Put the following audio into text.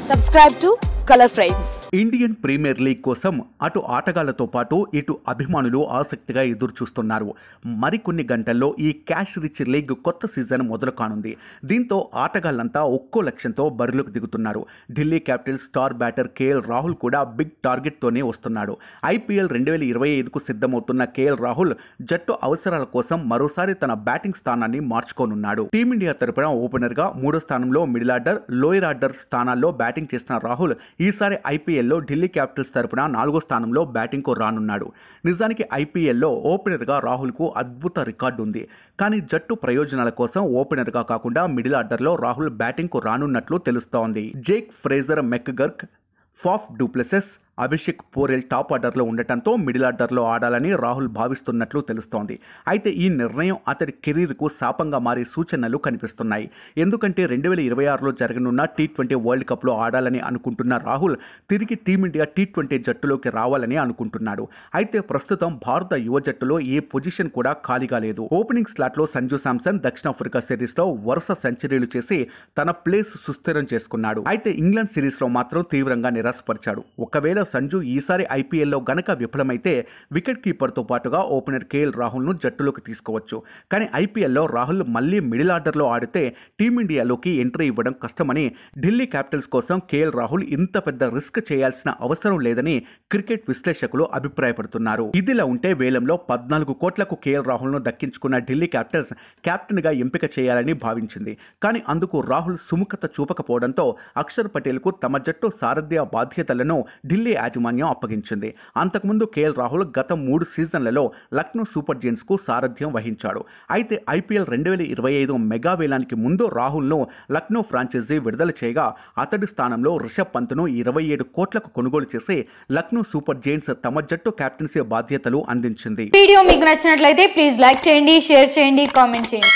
Subscribe to Color Frames. Indian premier league కోసం అటు ఆటగాళ్లతో పాటు ఇటు అభిమానులు ఆసక్తిగా ఎదురుచూస్తున్నారు. మరికొన్ని గంటల్లో ఈ క్యాష్ రిచ్ లీగ్ కొత్త సీజన్ మొదలు కానుంది. దీంతో ఆటగాళ్లంతా ఒక్కో లక్ష్యంతో బరిలోకి దిగుతున్నారు. Delhi Capitals star batter KL Rahul కూడా బిగ్ టార్గెట్తోనే వస్తున్నాడు. ఐపీఎల్ 2025కు సిద్ధమవుతున్న కేఎల్ రాహుల్ జట్టు అవసరాల కోసం మరోసారి తన బ్యాటింగ్ స్థానాన్ని మార్చుకోనున్నాడు. టీమిండియా తరపున ఓపెనర్గా 3వ స్థానంలో మిడిల్ ఆర్డర్, లోయర్ ఆర్డర్ స్థానాల్లో బ్యాటింగ్ చేసిన రాహుల్ ఈసారి ఐపీఎల్లో ఢిల్లీ క్యాపిటల్స్ తరపున 4వ స్థానంలో బ్యాటింగ్కు రానున్నాడు. నిజానికి ఐపీఎల్లో ఓపెనర్గా రాహుల్కు అద్భుత రికార్డు ఉంది. కానీ జట్టు ప్రయోజనాల కోసం ఓపెనర్గా కాకుండా మిడిల్ ఆర్డర్లో రాహుల్ బ్యాటింగ్కు రానున్నట్లు తెలుస్తోంది. Jake Fraser McGurk, Faf du Plessis, Abhishek Porel top ఆర్డర్లో ఉండటంతో మిడిల్ ఆర్డర్లో ఆడాలని రాహుల్ భావిస్తున్నట్లు తెలుస్తోంది. అయితే ఈ నిర్ణయం అతడి కెరీర్కు శాపంగా మారే సూచనలు కనిపిస్తున్నాయి. ఎందుకంటే 2026లో జరగనున్న టీ20 వరల్డ్ కప్లో ఆడాలని అనుకుంటున్న రాహుల్ తిరిగి టీమిండియా టీ20 జట్టులోకి రావాలని అనుకుంటున్నాడు. అయితే ప్రస్తుతం భారత యువ జట్టులో ఏ పొజిషన్ కూడా ఖాళీగా లేదు. ఓపెనింగ్ స్లాట్లో సంజు శాంసన్ దక్షిణాఫ్రికా సిరీస్లో వరుస సెంచరీలు చేసి తన ప్లేస్ సుస్థిరం చేసుకున్నాడు. అయితే ఇంగ్లాండ్ సిరీస్లో మాత్రం తీవ్రంగా నిరాశపరిచాడు. ఒకవేళ సంజు ఈసారి ఐపీఎల్లో గనక విఫలమైతే వికెట్ కీపర్తో పాటుగా ఓపెనర్ కేఎల్ రాహుల్ను జట్టులోకి తీసుకోవచ్చు. కానీ ఐపీఎల్లో రాహుల్ మళ్లీ మిడిల్ ఆర్డర్లో ఆడితే టీమిండియాలోకి ఎంట్రీ ఇవ్వడం కష్టమని, ఢిల్లీ క్యాపిటల్స్ కోసం కేఎల్ రాహుల్ ఇంత పెద్ద రిస్క్ చేయాల్సిన అవసరం లేదని క్రికెట్ విశ్లేషకులు అభిప్రాయపడుతున్నారు. ఇదిలా ఉంటే వేలంలో 14 కోట్లకు కేఎల్ రాహుల్ను దక్కించుకున్న ఢిల్లీ క్యాపిటల్స్ కెప్టెన్గా ఎంపిక చేయాలని భావించింది. కానీ అందుకు రాహుల్ సుముఖత చూపకపోవడంతో అక్షర్ పటేల్కు తమ జట్టు సారథ్య బాధ్యతలను ఢిల్లీ యాజమాన్యం అప్పగించింది. అంతకుముందు కేఎల్ రాహుల్ గత 3 సీజన్లలో లక్నో సూపర్ జెయింట్స్కు సారథ్యం వహించాడు. అయితే ఐపీఎల్ 2025 మెగా వేలానికి ముందు రాహుల్ను లక్నో ఫ్రాంచైజీ విడుదల చేయగా అతడి స్థానంలో రిషబ్ పంత్ను 27 కోట్లకు కొనుగోలు చేసి లక్నో సూపర్ జెయింట్స్ తమ జట్టు కెప్టెన్సీ బాధ్యతలు అందించింది. వీడియో మీకు నచ్చినట్లయితే ప్లీజ్ లైక్ చేయండి, షేర్ చేయండి, కామెంట్ చేయండి.